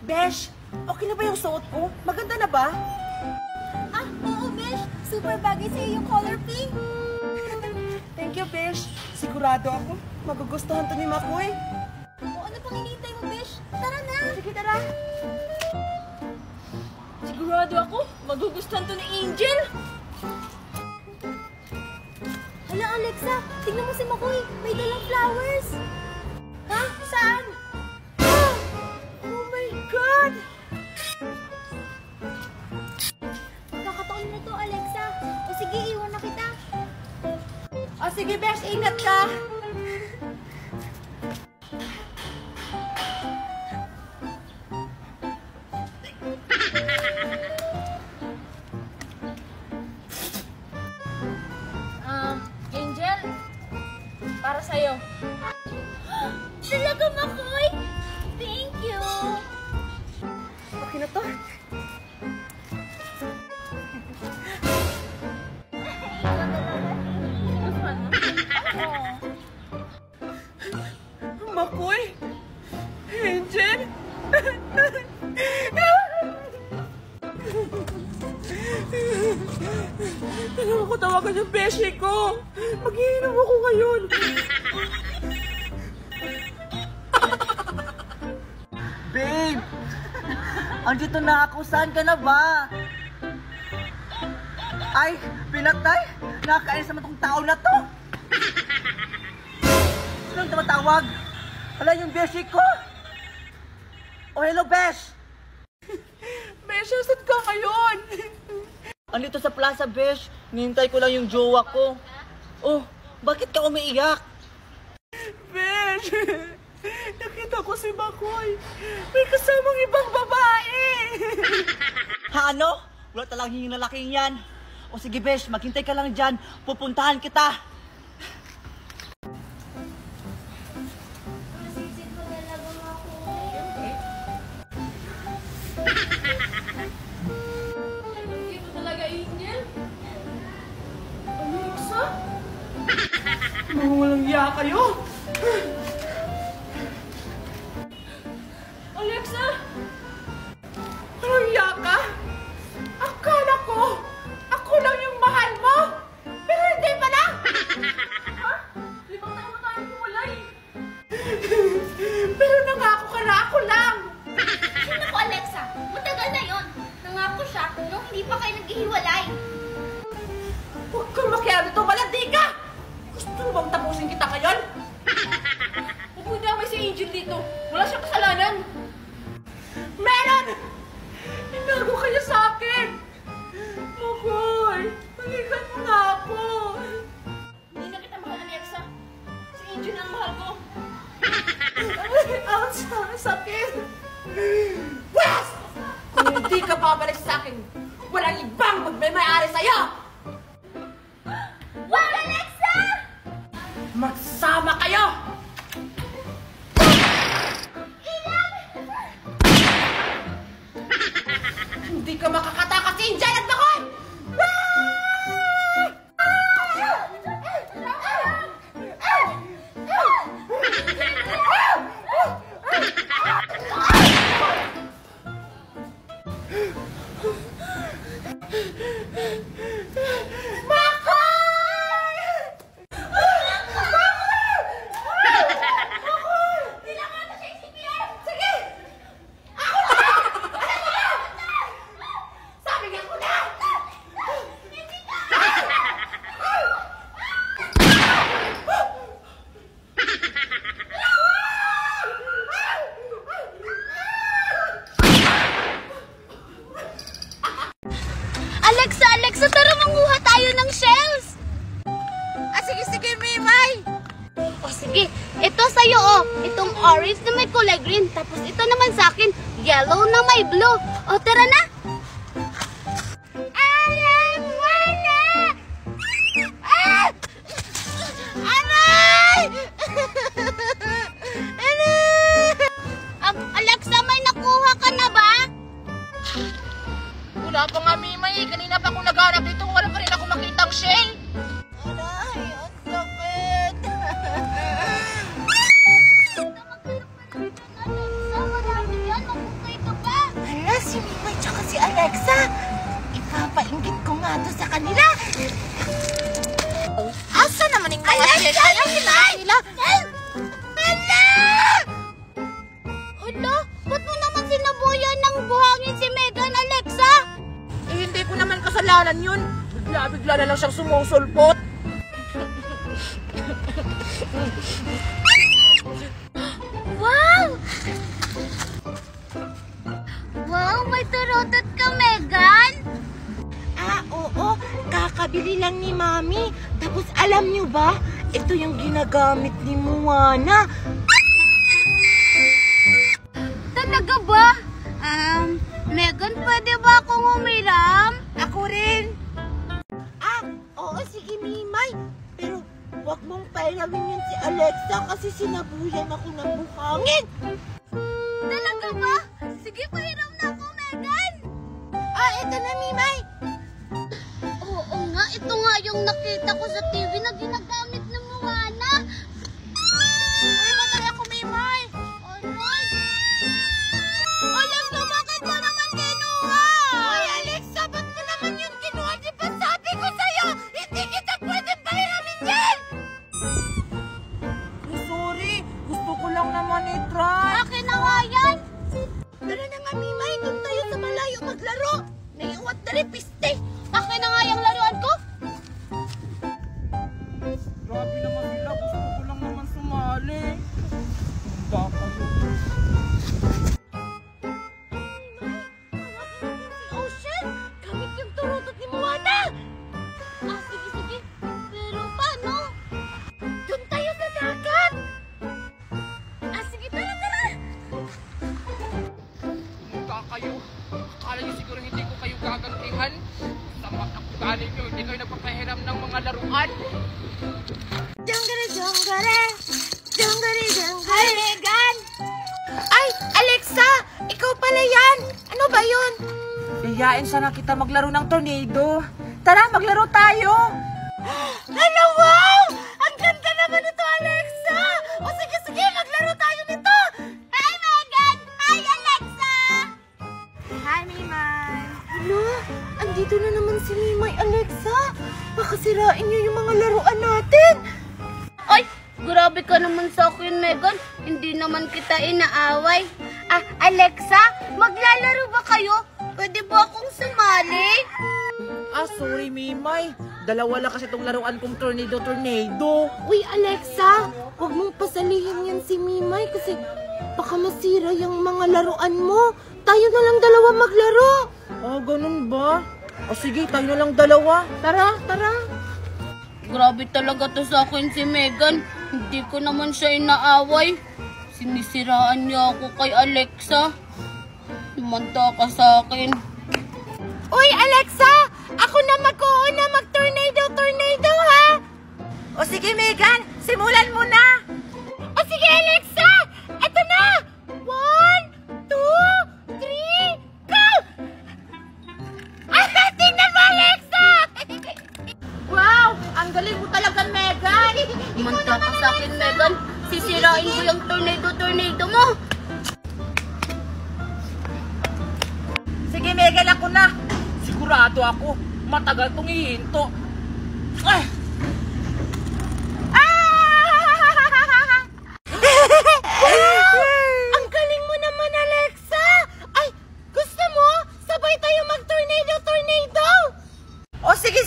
Besh, okay na ba yung suot ko? Maganda na ba? Ah, oo, Besh. Super bagay sa'yo yung color pink. Thank you, Besh. Sigurado ako, magugustuhan to ni Makoy. O ano pang hinihintay mo, Besh? Tara na! Sige, tara. Sigurado ako, magugustuhan to ni Angel. Hala, Alexa, tignan mo si Makoy. May dalang flowers. Ha? Saan? Oh my God! Kakataon na to, Alexa. O sige, iwan na kita. O sige, Besh, ingat ka. Angel, para sa'yo. Talaga, Makoy? Thank you. Okay na to. Makoy? Angel? Kailangan ko tawagan yung beshi ko. Mag-iinom ako ngayon. Babe! Andito na ako. Saan ka na ba? Ay, pinatay! Nakakainis naman tong tao na to! Sinong tumatawag? Wala yung beshi ko! Oh, hello, Besh! Besh, saan ka ngayon? Andito sa Plaza, Besh. Nihintay ko lang yung jowa ko. Oh, bakit ka umiiyak? Besh, nakita ko si Makoy. May kasamang ibang babae. Ha, ano? Wala talagang yung lalaking yan. O sige, Besh, maghintay ka lang dyan. Pupuntahan kita. Masisid ko talaga, Makoy. Hindi mo talaga, Angel. Alexa? Mga walang iya kayo. Alexa! Walang iya ka? Akala ko, ako lang yung mahal mo. Pero hindi pala. Ha? 5 taon na tayo hiwalay. Pero nangako ka na ako lang. Ay, naku, Alexa. Matagal na yon. Nangako siya nung hindi pa kayo naghihiwalay. Huwag kang makialam ito, malandi ka. Gusto mo bang tapusin kita ngayon? Huwag mo damay si Angel dito. Wala siyang kasalanan. Meron! Inago kayo sa akin! Makoy, balikan mo na ako! Hindi na kita mahal, Alexa. Si Angel ang mahal ko. Ang sakit! Wes! Kung hindi ka babalik sa akin, walang ibang magmay-ari sa'yo! Wag, Alexa! Magsama kayo! Hindi ka makakatakas si Angel at Makoy! Alexa, tara manguha tayo ng shells! Sige, Mimay! O sige, ito sa'yo itong orange na may kulay green, tapos ito naman sa akin, yellow na may blue. O tara na! Aray! Wala! Ah! Aray! Alexa, may nakuha ka na ba? Wala pa nga, Mimay. Kanina pa ako naghanap dito. Wala pa rin ako makitang shell. Aray, ang sakit! Alexa, Alexa, ipapainggit ko nga to sa kanila. Asa naman yung mga sila? Hala, ba't mo naman sinabuyan ng buhangin si Megan, Alexa? Eh, hindi ko naman kasalanan yun. Bigla-bigla na lang siyang sumusulpot. Wow! Wow, may turutot ka, Megan! Oo. Kakabili lang ni Mami. Tapos alam niyo ba, ito yung ginagamit ni Moana. Talaga ba? Megan, pwede ba akong umiram? Ako rin. Oo, sige, Mimay. Pero wag mong pairawin yun si Alexa kasi sinabuyan ako ng buhangin. Talaga ba? Sige, pahiram na ako, Megan! Ito na, Mimay. Oo nga, ito nga yung nakita ko sa TV na ginagamit ng Moana. Uy, matay ako, Mimay. Aray! Alexa, bakit mo naman kinuha? Uy, Alexa, ba't mo naman yun kinuha? Di ba sabi ko sa'yo, hindi kita pwede pahiramin yan! Sorry, gusto ko lang naman i-try. Akin na nga yan! Tara na nga, Mimay, doon tayo sa malayo maglaro. Naiuwat na rin piste. Akin na nga yung laruan ko! Grabe naman sila, gusto ko lang naman sumali. Baka si Ocean, gamit yung turutot ni Moana. Sige. Pero paano? Doon tayo sa dagat. Sige, tara! Mukha kayo. Akala niyo siguro hindi ko kayo gagantihan. Sama ang ugali niyo, hindi kayo nagpapahiram ng mga laruan. Junggare. Hi, Megan. Ay, Alexa, ikaw pala yan. Ano ba yun? Iyain sana kita maglaro ng tornado. Tara, maglaro tayo. Hello, wow! Ang ganda naman ito, Alexa. O sige, maglaro tayo nito. Hi, Megan! Hi, Alexa! Hi, Mimay. Ano? Andito na naman si Mimay, Alexa. Baka sirain niyo yung mga laruan natin. Ay, grabe ka naman sa akin, Megan. Hindi naman kita inaaway. Alexa, maglalaro ba kayo? Pwede ba akong sumali? Sorry, Mimay. Dalawa lang kasi itong laruan kong tornado. Uy, Alexa, huwag mong pasalihin yan si Mimay kasi baka masira yung mga laruan mo. Tayo na lang dalawa maglaro. Ganun ba? Sige, tayo na lang dalawa. Tara. Grabe talaga to sa akin si Megan. Hindi ko naman siya inaaway. Sinisiraan niya ako kay Alexa. Lumanta ka sa akin. Uy, Alexa! Ako na mag-uuna mag-tornado, ha? O sige, Megan, simulan mo na. O sige, Alexa! Eto na! 1, 2, 3, go! Tingnan mo, Alexa! Wow! Ang galing mo talaga, Megan! Lumanta ka sa akin, Megan. Sisirain ko yung tornado mo. Sige, Megan, ako na. Sigurado ako, matagal tong hihinto. Ang galing mo naman, Alexa! Ay, gusto mo? Sabay tayo mag-tornado! O, sige!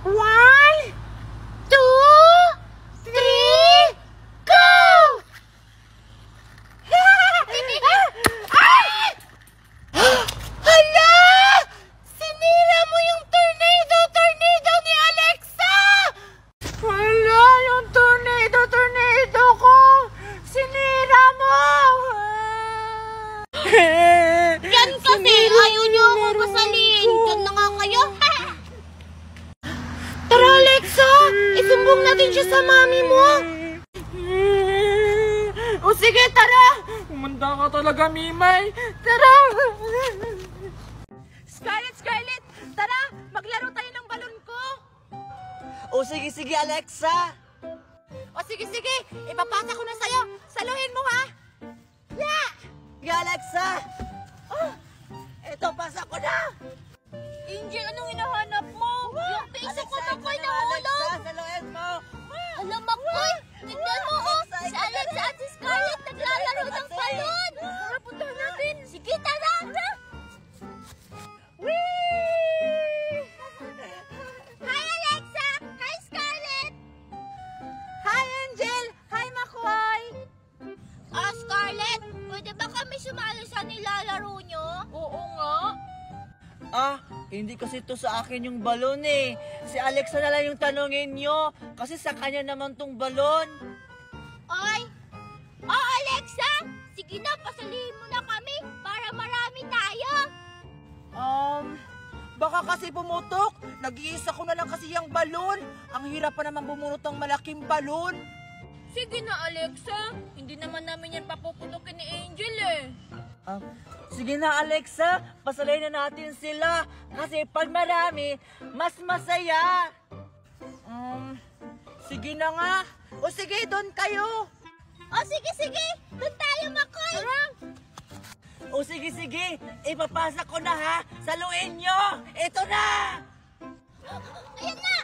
1, 2, 3, go! Hala! Sinira mo yung tornado ni Alexa! Hala, yung tornado ko! Sinira mo! Yan kasi, ayaw niyo ako pasalihin. Diyan na nga kayo. Tara, Alexa! Isumbong natin siya sa mami mo! O sige, tara! Umanda ka talaga, Mimay! Tara! Scarlett! Tara! Maglaro tayo ng balon ko! O sige, Alexa. O sige! Ipapasa ko na sa'yo! Saluhin mo, ha! Yeah! Sige, Alexa. sumali sa nilalaro nyo? Oo nga. Hindi kasi to sa akin yung balon eh. Si Alexa na lang yung tanongin nyo. Kasi sa kanya naman tong balon. Ay! Alexa! Sige na, pasalihin mo na kami para marami tayo. Baka kasi pumutok. Nag-iisa ko na lang kasi yung balon. Ang hirap pa naman bumunot ng malaking balon. Sige na, Alexa. Hindi naman namin yan papuputukin ni Angel eh. Sige na, Alexa. Pasalayin na natin sila. Kasi pag marami, mas masaya. Sige na nga. O sige, doon kayo. O sige. Doon tayo, Makoy. O sige. Ipapasa ko na ha. Saluin nyo. Ito na. Ayan na.